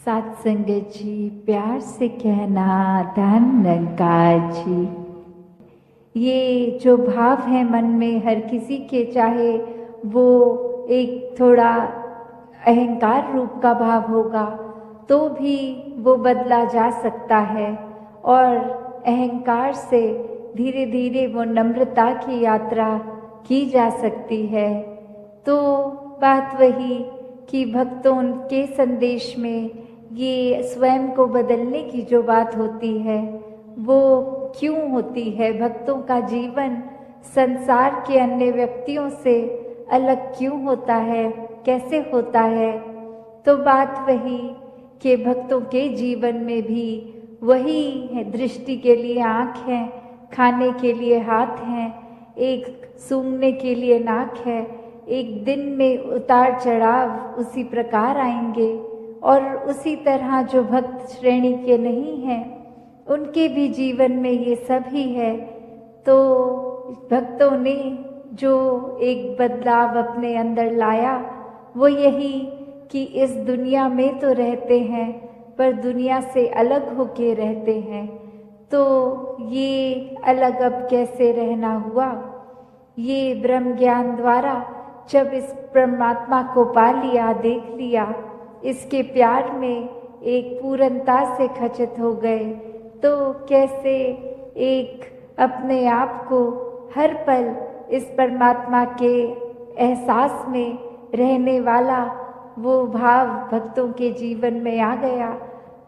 सात संगत जी, प्यार से कहना धन निरंकार जी। ये जो भाव है मन में हर किसी के, चाहे वो एक थोड़ा अहंकार रूप का भाव होगा तो भी वो बदला जा सकता है, और अहंकार से धीरे धीरे वो नम्रता की यात्रा की जा सकती है। तो बात वही कि भक्तों के संदेश में ये स्वयं को बदलने की जो बात होती है वो क्यों होती है, भक्तों का जीवन संसार के अन्य व्यक्तियों से अलग क्यों होता है, कैसे होता है। तो बात वही कि भक्तों के जीवन में भी वही है, दृष्टि के लिए आँख है, खाने के लिए हाथ हैं, एक सूंघने के लिए नाक है। एक दिन में उतार चढ़ाव उसी प्रकार आएंगे, और उसी तरह जो भक्त श्रेणी के नहीं हैं उनके भी जीवन में ये सब ही है। तो भक्तों ने जो एक बदलाव अपने अंदर लाया वो यही कि इस दुनिया में तो रहते हैं पर दुनिया से अलग होके रहते हैं। तो ये अलग अब कैसे रहना हुआ, ये ब्रह्म ज्ञान द्वारा जब इस परमात्मा को पा लिया, देख लिया, इसके प्यार में एक पूर्णता से खचित हो गए, तो कैसे एक अपने आप को हर पल इस परमात्मा के एहसास में रहने वाला वो भाव भक्तों के जीवन में आ गया।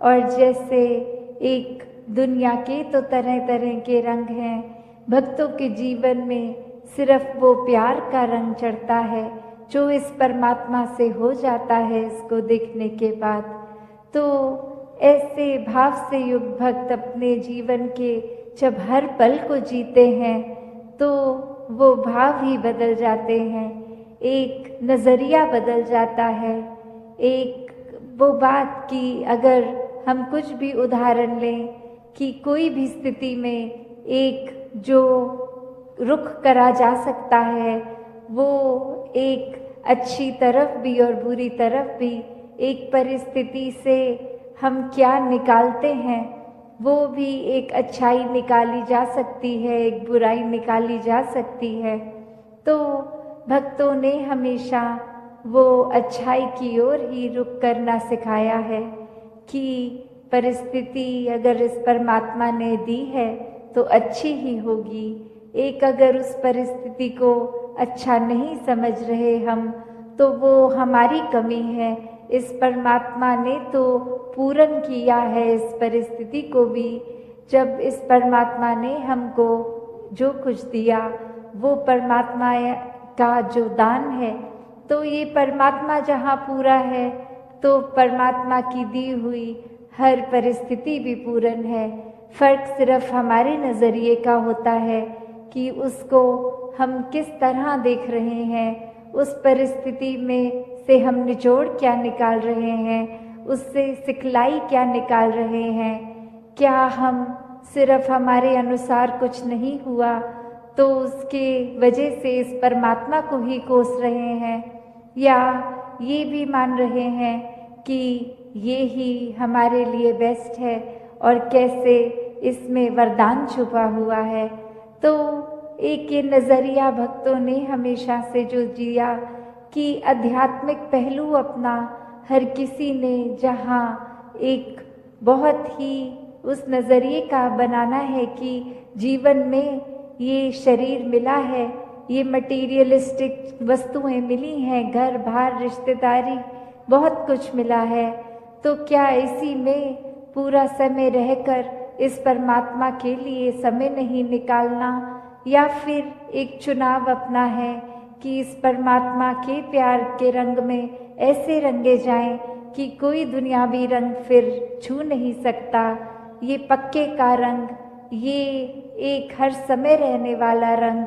और जैसे एक दुनिया के तो तरह तरह के रंग हैं, भक्तों के जीवन में सिर्फ वो प्यार का रंग चढ़ता है जो इस परमात्मा से हो जाता है इसको देखने के बाद। तो ऐसे भाव से युक्त भक्त अपने जीवन के जब हर पल को जीते हैं तो वो भाव ही बदल जाते हैं, एक नज़रिया बदल जाता है। एक वो बात कि अगर हम कुछ भी उदाहरण लें कि कोई भी स्थिति में एक जो रुख करा जा सकता है वो एक अच्छी तरफ भी और बुरी तरफ भी, एक परिस्थिति से हम क्या निकालते हैं वो भी एक अच्छाई निकाली जा सकती है, एक बुराई निकाली जा सकती है। तो भक्तों ने हमेशा वो अच्छाई की ओर ही रुख करना सिखाया है कि परिस्थिति अगर इस परमात्मा ने दी है तो अच्छी ही होगी। एक अगर उस परिस्थिति को अच्छा नहीं समझ रहे हम तो वो हमारी कमी है। इस परमात्मा ने तो पूर्ण किया है इस परिस्थिति को भी। जब इस परमात्मा ने हमको जो कुछ दिया वो परमात्मा का जो दान है, तो ये परमात्मा जहाँ पूरा है तो परमात्मा की दी हुई हर परिस्थिति भी पूर्ण है। फर्क सिर्फ हमारे नज़रिए का होता है कि उसको हम किस तरह देख रहे हैं, उस परिस्थिति में से हम निचोड़ क्या निकाल रहे हैं, उससे सिखलाई क्या निकाल रहे हैं। क्या हम सिर्फ हमारे अनुसार कुछ नहीं हुआ तो उसके वजह से इस परमात्मा को ही कोस रहे हैं, या ये भी मान रहे हैं कि ये ही हमारे लिए बेस्ट है और कैसे इसमें वरदान छुपा हुआ है। तो एक ये नज़रिया भक्तों ने हमेशा से जो जिया कि आध्यात्मिक पहलू अपना हर किसी ने जहाँ एक बहुत ही उस नज़रिए का बनाना है कि जीवन में ये शरीर मिला है, ये मटीरियलिस्टिक वस्तुएं मिली हैं, घर बार रिश्तेदारी बहुत कुछ मिला है, तो क्या इसी में पूरा समय रहकर इस परमात्मा के लिए समय नहीं निकालना, या फिर एक चुनाव अपना है कि इस परमात्मा के प्यार के रंग में ऐसे रंगे जाएं कि कोई दुनियावी रंग फिर छू नहीं सकता। ये पक्के का रंग, ये एक हर समय रहने वाला रंग,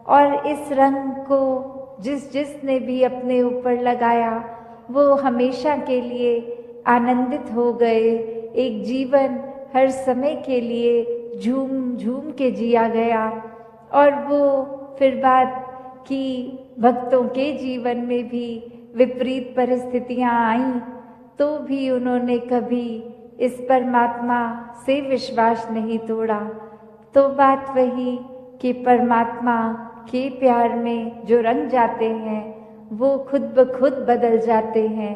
और इस रंग को जिसने भी अपने ऊपर लगाया वो हमेशा के लिए आनंदित हो गए। एक जीवन हर समय के लिए झूम झूम के जिया गया। और वो फिर बात कि भक्तों के जीवन में भी विपरीत परिस्थितियां आईं तो भी उन्होंने कभी इस परमात्मा से विश्वास नहीं तोड़ा। तो बात वही कि परमात्मा के प्यार में जो रंग जाते हैं वो खुद ब खुद बदल जाते हैं।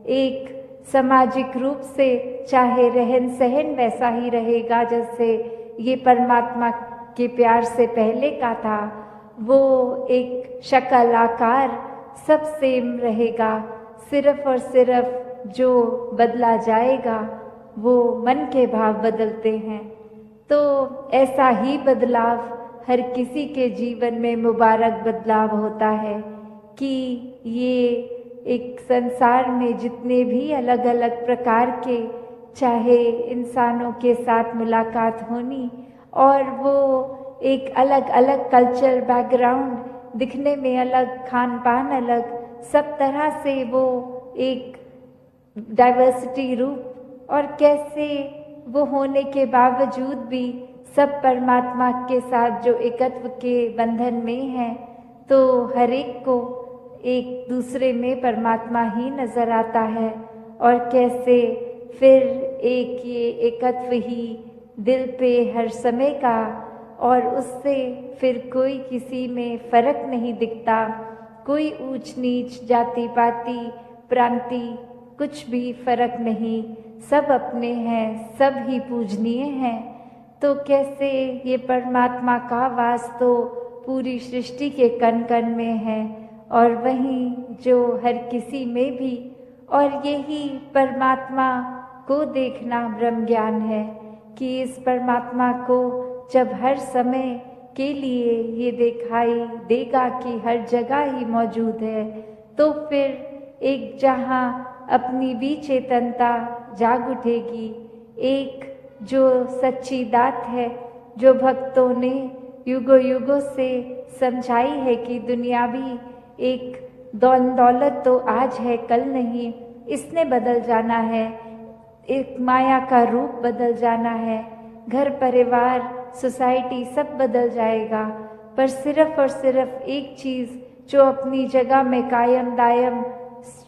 एक सामाजिक रूप से चाहे रहन सहन वैसा ही रहेगा जैसे ये परमात्मा के प्यार से पहले का था, वो एक शक्ल आकार सब सेम रहेगा। सिर्फ और सिर्फ जो बदला जाएगा वो मन के भाव बदलते हैं। तो ऐसा ही बदलाव हर किसी के जीवन में मुबारक बदलाव होता है कि ये एक संसार में जितने भी अलग अलग प्रकार के चाहे इंसानों के साथ मुलाकात होनी और वो एक अलग अलग कल्चर बैकग्राउंड, दिखने में अलग, खान पान अलग, सब तरह से वो एक डाइवर्सिटी रूप, और कैसे वो होने के बावजूद भी सब परमात्मा के साथ जो एकत्व के बंधन में हैं, तो हर एक को एक दूसरे में परमात्मा ही नज़र आता है। और कैसे फिर एक ये एकत्व ही दिल पे हर समय का, और उससे फिर कोई किसी में फ़र्क नहीं दिखता, कोई ऊंच नीच, जाति पाति, प्रांति, कुछ भी फ़र्क नहीं, सब अपने हैं, सब ही पूजनीय हैं। तो कैसे ये परमात्मा का वास तो पूरी सृष्टि के कण कण में है, और वहीं जो हर किसी में भी, और यही परमात्मा को देखना ब्रह्म ज्ञान है कि इस परमात्मा को जब हर समय के लिए ये दिखाई देगा कि हर जगह ही मौजूद है, तो फिर एक जहाँ अपनी भी चेतनता जाग उठेगी। एक जो सच्ची दात है, जो भक्तों ने युगों युगों से समझाई है कि दुनिया भी एक दौलत तो आज है कल नहीं, इसने बदल जाना है, एक माया का रूप बदल जाना है, घर परिवार सोसाइटी सब बदल जाएगा, पर सिर्फ और सिर्फ एक चीज़ जो अपनी जगह में कायम दायम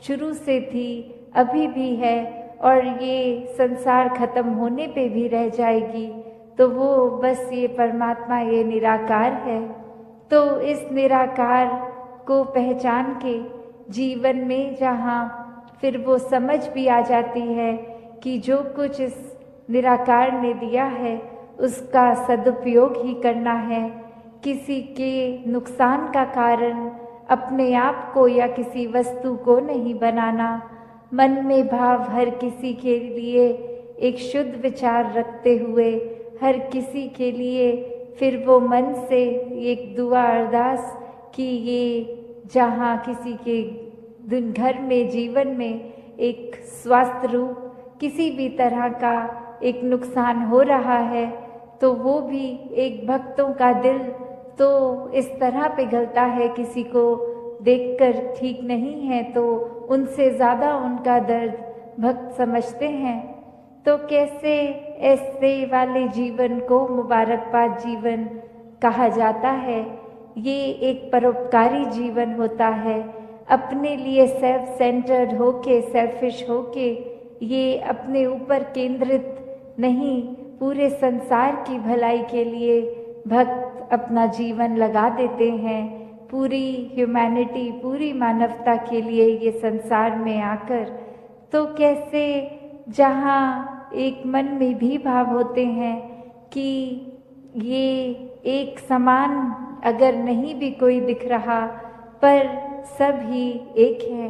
शुरू से थी, अभी भी है, और ये संसार खत्म होने पे भी रह जाएगी, तो वो बस ये परमात्मा, ये निराकार है। तो इस निराकार को पहचान के जीवन में जहाँ फिर वो समझ भी आ जाती है कि जो कुछ इस निराकार ने दिया है उसका सदुपयोग ही करना है, किसी के नुकसान का कारण अपने आप को या किसी वस्तु को नहीं बनाना। मन में भाव हर किसी के लिए एक शुद्ध विचार रखते हुए, हर किसी के लिए फिर वो मन से एक दुआ अरदास कि ये जहाँ किसी के दिन घर में जीवन में एक स्वास्थ्य रूप किसी भी तरह का एक नुकसान हो रहा है, तो वो भी एक भक्तों का दिल तो इस तरह पिघलता है, किसी को देखकर ठीक नहीं है तो उनसे ज़्यादा उनका दर्द भक्त समझते हैं। तो कैसे ऐसे वाले जीवन को मुबारकबाद जीवन कहा जाता है। ये एक परोपकारी जीवन होता है, अपने लिए सेल्फ सेंटर्ड होके, सेल्फिश होके, ये अपने ऊपर केंद्रित नहीं, पूरे संसार की भलाई के लिए भक्त अपना जीवन लगा देते हैं, पूरी ह्यूमैनिटी, पूरी मानवता के लिए ये संसार में आकर। तो कैसे जहाँ एक मन में भी भाव होते हैं कि ये एक समान अगर नहीं भी कोई दिख रहा, पर सब ही एक है,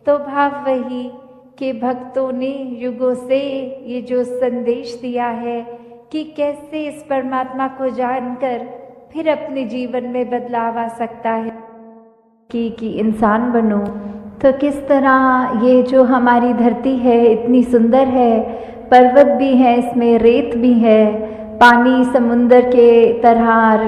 तो भाव वही कि भक्तों ने युगों से ये जो संदेश दिया है कि कैसे इस परमात्मा को जानकर फिर अपने जीवन में बदलाव आ सकता है कि इंसान बनो। तो किस तरह ये जो हमारी धरती है इतनी सुंदर है, पर्वत भी है, इसमें रेत भी है, पानी समुंदर के तरह,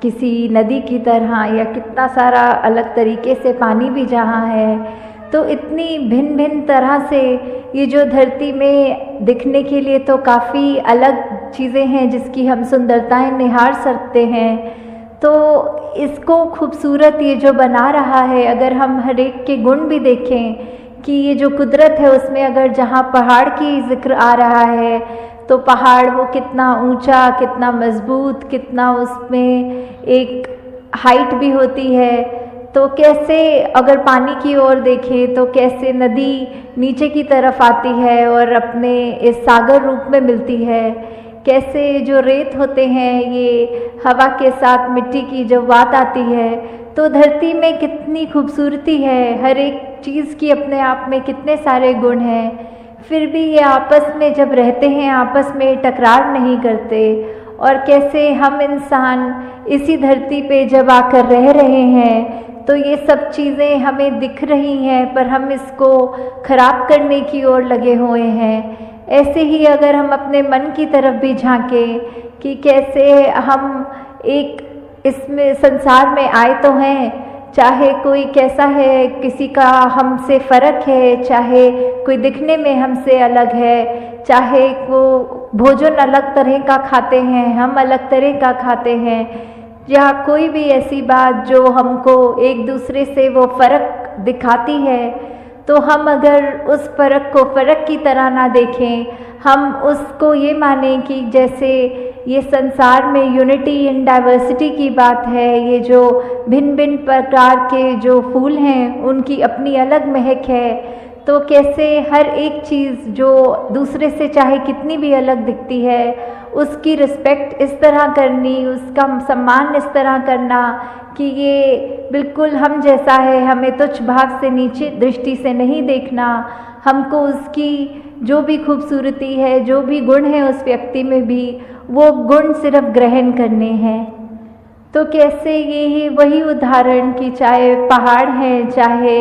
किसी नदी की तरह, या कितना सारा अलग तरीके से पानी भी जहाँ है, तो इतनी भिन्न भिन्न तरह से ये जो धरती में दिखने के लिए तो काफ़ी अलग चीज़ें हैं जिसकी हम सुंदरताएं निहार सकते हैं। तो इसको खूबसूरत ये जो बना रहा है, अगर हम हर एक के गुण भी देखें कि ये जो कुदरत है उसमें अगर जहाँ पहाड़ की जिक्र आ रहा है तो पहाड़ वो कितना ऊंचा, कितना मजबूत, कितना उसमें एक हाइट भी होती है। तो कैसे अगर पानी की ओर देखें तो कैसे नदी नीचे की तरफ आती है और अपने इस सागर रूप में मिलती है। कैसे जो रेत होते हैं ये हवा के साथ मिट्टी की जब बात आती है तो धरती में कितनी खूबसूरती है, हर एक चीज़ की अपने आप में कितने सारे गुण हैं। फिर भी ये आपस में जब रहते हैं आपस में टकरार नहीं करते। और कैसे हम इंसान इसी धरती पे जब आकर रह रहे हैं तो ये सब चीज़ें हमें दिख रही हैं पर हम इसको खराब करने की ओर लगे हुए हैं। ऐसे ही अगर हम अपने मन की तरफ भी झांकें कि कैसे हम एक इसमें संसार में आए तो हैं, चाहे कोई कैसा है, किसी का हमसे फ़र्क है, चाहे कोई दिखने में हमसे अलग है, चाहे वो भोजन अलग तरह का खाते हैं, हम अलग तरह का खाते हैं, या कोई भी ऐसी बात जो हमको एक दूसरे से वो फ़र्क दिखाती है, तो हम अगर उस फ़र्क को फ़र्क की तरह ना देखें, हम उसको ये मानें कि जैसे ये संसार में यूनिटी इन डाइवर्सिटी की बात है, ये जो भिन्न भिन्न प्रकार के जो फूल हैं उनकी अपनी अलग महक है। तो कैसे हर एक चीज़ जो दूसरे से चाहे कितनी भी अलग दिखती है उसकी रिस्पेक्ट इस तरह करनी, उसका सम्मान इस तरह करना कि ये बिल्कुल हम जैसा है, हमें तुच्छ भाव से नीचे दृष्टि से नहीं देखना, हमको उसकी जो भी खूबसूरती है, जो भी गुण है उस व्यक्ति में भी वो गुण सिर्फ ग्रहण करने हैं। तो कैसे ये ही वही उदाहरण कि चाहे पहाड़ है, चाहे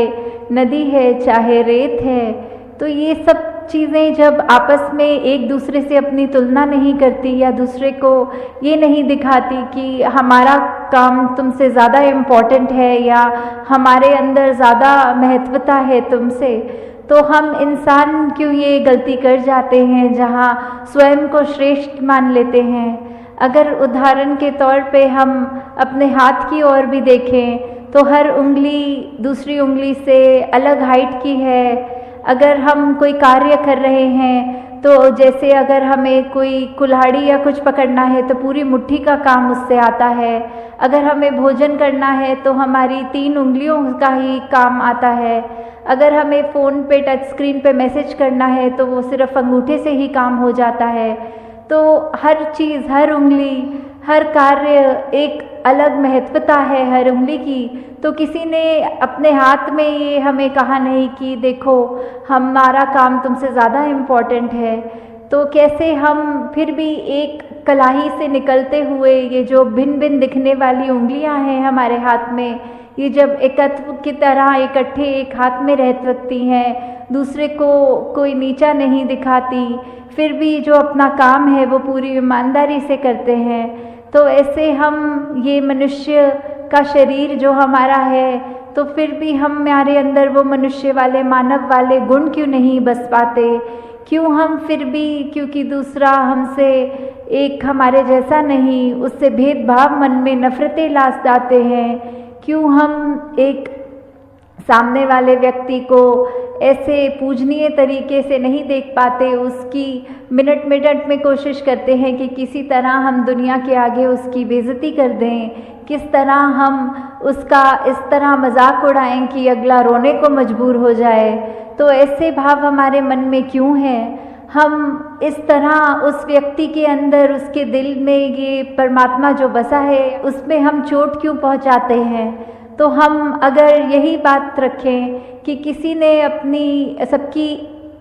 नदी है, चाहे रेत है, तो ये सब चीज़ें जब आपस में एक दूसरे से अपनी तुलना नहीं करती या दूसरे को ये नहीं दिखाती कि हमारा काम तुमसे ज़्यादा इम्पोर्टेंट है या हमारे अंदर ज़्यादा महत्वता है तुमसे, तो हम इंसान क्यों ये गलती कर जाते हैं जहाँ स्वयं को श्रेष्ठ मान लेते हैं। अगर उदाहरण के तौर पे हम अपने हाथ की ओर भी देखें तो हर उंगली दूसरी उंगली से अलग हाइट की है। अगर हम कोई कार्य कर रहे हैं तो जैसे अगर हमें कोई कुल्हाड़ी या कुछ पकड़ना है तो पूरी मुट्ठी का काम उससे आता है। अगर हमें भोजन करना है तो हमारी 3 उंगलियों का ही काम आता है। अगर हमें फ़ोन पे टच स्क्रीन पे मैसेज करना है तो वो सिर्फ अंगूठे से ही काम हो जाता है। तो हर चीज़, हर उंगली, हर कार्य एक अलग महत्वता है हर उंगली की। तो किसी ने अपने हाथ में ये हमें कहा नहीं कि देखो हमारा काम तुमसे ज़्यादा इम्पोर्टेंट है। तो कैसे हम फिर भी एक कलाई से निकलते हुए ये जो भिन्न भिन्न दिखने वाली उंगलियां हैं हमारे हाथ में, ये जब एकत्व की तरह इकट्ठे एक हाथ में रह सकती हैं, दूसरे को कोई नीचा नहीं दिखाती, फिर भी जो अपना काम है वो पूरी ईमानदारी से करते हैं, तो ऐसे हम ये मनुष्य का शरीर जो हमारा है तो फिर भी हमारे अंदर वो मनुष्य वाले, मानव वाले गुण क्यों नहीं बस पाते? क्यों हम फिर भी, क्योंकि दूसरा हमसे एक हमारे जैसा नहीं, उससे भेदभाव मन में नफरतें लाद आते हैं? क्यों हम एक सामने वाले व्यक्ति को ऐसे पूजनीय तरीके से नहीं देख पाते, उसकी मिनट मिनट में कोशिश करते हैं कि किसी तरह हम दुनिया के आगे उसकी बेइज्जती कर दें, किस तरह हम उसका इस तरह मजाक उड़ाएं कि अगला रोने को मजबूर हो जाए। तो ऐसे भाव हमारे मन में क्यों हैं? हम इस तरह उस व्यक्ति के अंदर, उसके दिल में ये परमात्मा जो बसा है उसमें हम चोट क्यों पहुंचाते हैं? तो हम अगर यही बात रखें कि किसी ने अपनी सबकी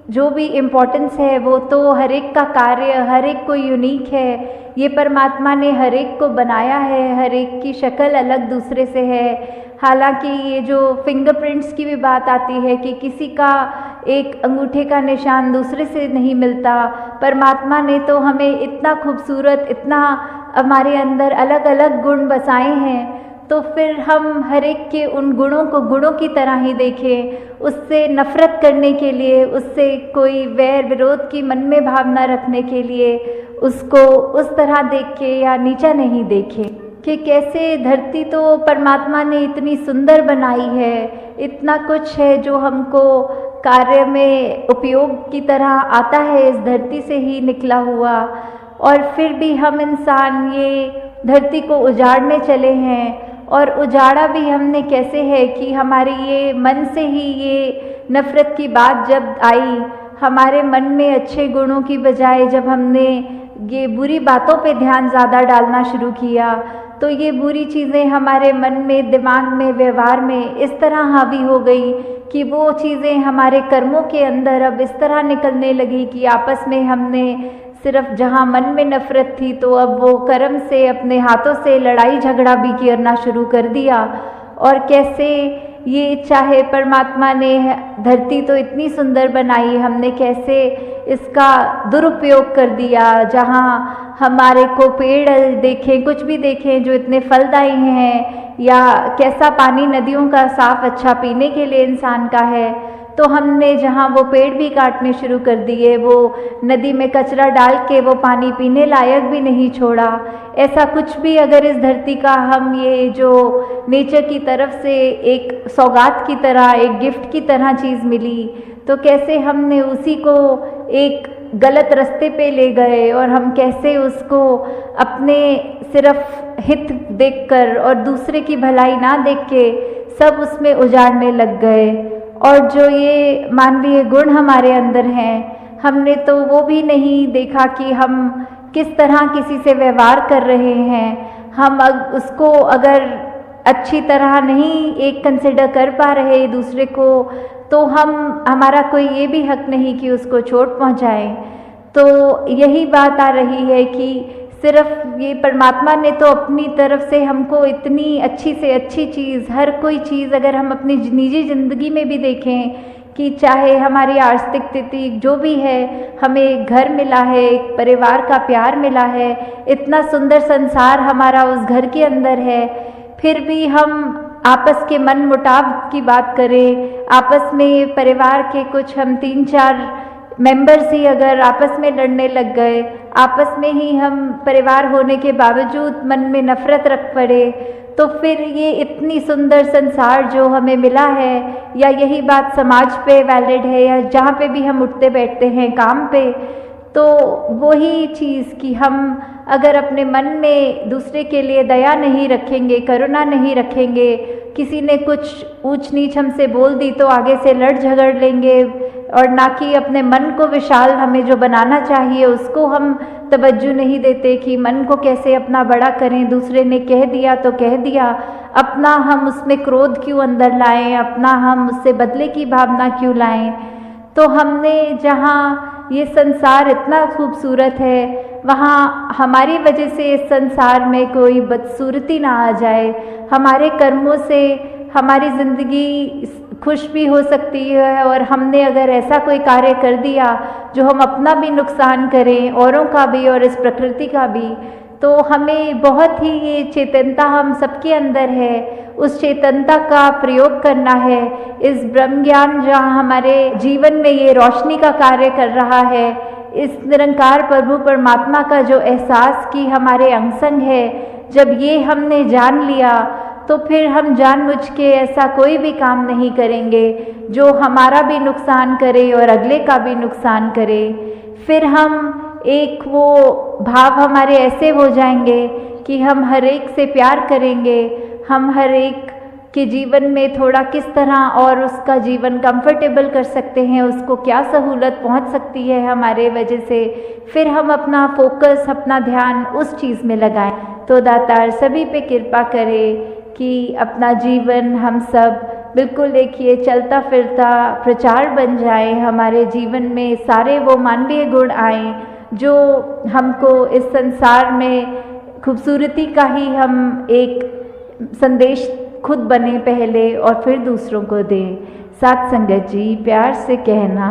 जो भी इम्पोर्टेंस है वो तो हर एक का कार्य, हर एक को यूनिक है, ये परमात्मा ने हर एक को बनाया है, हर एक की शक्ल अलग दूसरे से है। हालांकि ये जो फिंगरप्रिंट्स की भी बात आती है कि किसी का एक अंगूठे का निशान दूसरे से नहीं मिलता, परमात्मा ने तो हमें इतना खूबसूरत, इतना हमारे अंदर अलग अलग गुण बसाए हैं, तो फिर हम हर एक के उन गुणों को गुणों की तरह ही देखें, उससे नफ़रत करने के लिए, उससे कोई वैर विरोध की मन में भावना रखने के लिए उसको उस तरह देख के या नीचा नहीं देखें। कि कैसे धरती तो परमात्मा ने इतनी सुंदर बनाई है, इतना कुछ है जो हमको कार्य में उपयोग की तरह आता है, इस धरती से ही निकला हुआ, और फिर भी हम इंसान ये धरती को उजाड़ने चले हैं। और उजाड़ा भी हमने कैसे है कि हमारे ये मन से ही ये नफ़रत की बात जब आई, हमारे मन में अच्छे गुणों की बजाय जब हमने ये बुरी बातों पे ध्यान ज़्यादा डालना शुरू किया, तो ये बुरी चीज़ें हमारे मन में, दिमाग में, व्यवहार में इस तरह हावी हो गई कि वो चीज़ें हमारे कर्मों के अंदर अब इस तरह निकलने लगी कि आपस में हमने सिर्फ जहाँ मन में नफ़रत थी तो अब वो कर्म से, अपने हाथों से लड़ाई झगड़ा भी करना शुरू कर दिया। और कैसे ये चाहे परमात्मा ने धरती तो इतनी सुंदर बनाई, हमने कैसे इसका दुरुपयोग कर दिया, जहाँ हमारे को पेड़ देखें, कुछ भी देखें जो इतने फलदायी हैं, या कैसा पानी नदियों का साफ अच्छा पीने के लिए इंसान का है, तो हमने जहाँ वो पेड़ भी काटने शुरू कर दिए, वो नदी में कचरा डाल के वो पानी पीने लायक भी नहीं छोड़ा। ऐसा कुछ भी अगर इस धरती का हम ये जो नेचर की तरफ से एक सौगात की तरह, एक गिफ्ट की तरह चीज़ मिली, तो कैसे हमने उसी को एक गलत रास्ते पे ले गए और हम कैसे उसको अपने सिर्फ हित देखकर और दूसरे की भलाई ना देख के सब उसमें उजाड़ने लग गए। और जो ये मानवीय गुण हमारे अंदर हैं, हमने तो वो भी नहीं देखा कि हम किस तरह किसी से व्यवहार कर रहे हैं। हम उसको अगर अच्छी तरह नहीं एक कंसिडर कर पा रहे दूसरे को, तो हमारा कोई ये भी हक नहीं कि उसको चोट पहुंचाएं। तो यही बात आ रही है कि सिर्फ ये परमात्मा ने तो अपनी तरफ से हमको इतनी अच्छी से अच्छी चीज़, हर कोई चीज़ अगर हम अपनी निजी ज़िंदगी में भी देखें कि चाहे हमारी आर्थिक स्थिति जो भी है, हमें एक घर मिला है, एक परिवार का प्यार मिला है, इतना सुंदर संसार हमारा उस घर के अंदर है, फिर भी हम आपस के मन मुटाव की बात करें, आपस में परिवार के कुछ हम 3-4 मेंबर्स ही अगर आपस में लड़ने लग गए, आपस में ही हम परिवार होने के बावजूद मन में नफ़रत रख पड़े, तो फिर ये इतनी सुंदर संसार जो हमें मिला है, या यही बात समाज पे वैलिड है, या जहाँ पे भी हम उठते बैठते हैं काम पे, तो वही चीज़ कि हम अगर अपने मन में दूसरे के लिए दया नहीं रखेंगे, करुणा नहीं रखेंगे, किसी ने कुछ ऊंच नीच हमसे बोल दी तो आगे से लड़ झगड़ लेंगे, और ना कि अपने मन को विशाल हमें जो बनाना चाहिए उसको हम तवज्जो नहीं देते कि मन को कैसे अपना बड़ा करें, दूसरे ने कह दिया तो कह दिया, अपना हम उसमें क्रोध क्यों अंदर लाएं, अपना हम उससे बदले की भावना क्यों लाएं। तो हमने जहाँ ये संसार इतना खूबसूरत है, वहाँ हमारी वजह से इस संसार में कोई बदसूरती ना आ जाए, हमारे कर्मों से हमारी ज़िंदगी खुश भी हो सकती है, और हमने अगर ऐसा कोई कार्य कर दिया जो हम अपना भी नुकसान करें, औरों का भी और इस प्रकृति का भी, तो हमें बहुत ही ये चेतनता हम सबके अंदर है, उस चेतनता का प्रयोग करना है। इस ब्रह्म ज्ञान जहाँ हमारे जीवन में ये रोशनी का कार्य कर रहा है, इस निरंकार प्रभु परमात्मा का जो एहसास कि हमारे अंग संग है, जब ये हमने जान लिया, तो फिर हम जानबूझ के ऐसा कोई भी काम नहीं करेंगे जो हमारा भी नुकसान करे और अगले का भी नुकसान करे। फिर हम एक वो भाव हमारे ऐसे हो जाएंगे कि हम हर एक से प्यार करेंगे, हम हर एक के जीवन में थोड़ा किस तरह और उसका जीवन कंफर्टेबल कर सकते हैं, उसको क्या सहूलत पहुंच सकती है हमारे वजह से, फिर हम अपना फोकस, अपना ध्यान उस चीज़ में लगाएं। तो दातार सभी पे कृपा करे कि अपना जीवन हम सब बिल्कुल एक ये चलता फिरता प्रचार बन जाए, हमारे जीवन में सारे वो मानवीय गुण आए जो हमको इस संसार में खूबसूरती का ही हम एक संदेश खुद बने पहले और फिर दूसरों को दें। साथ संगत जी, प्यार से कहना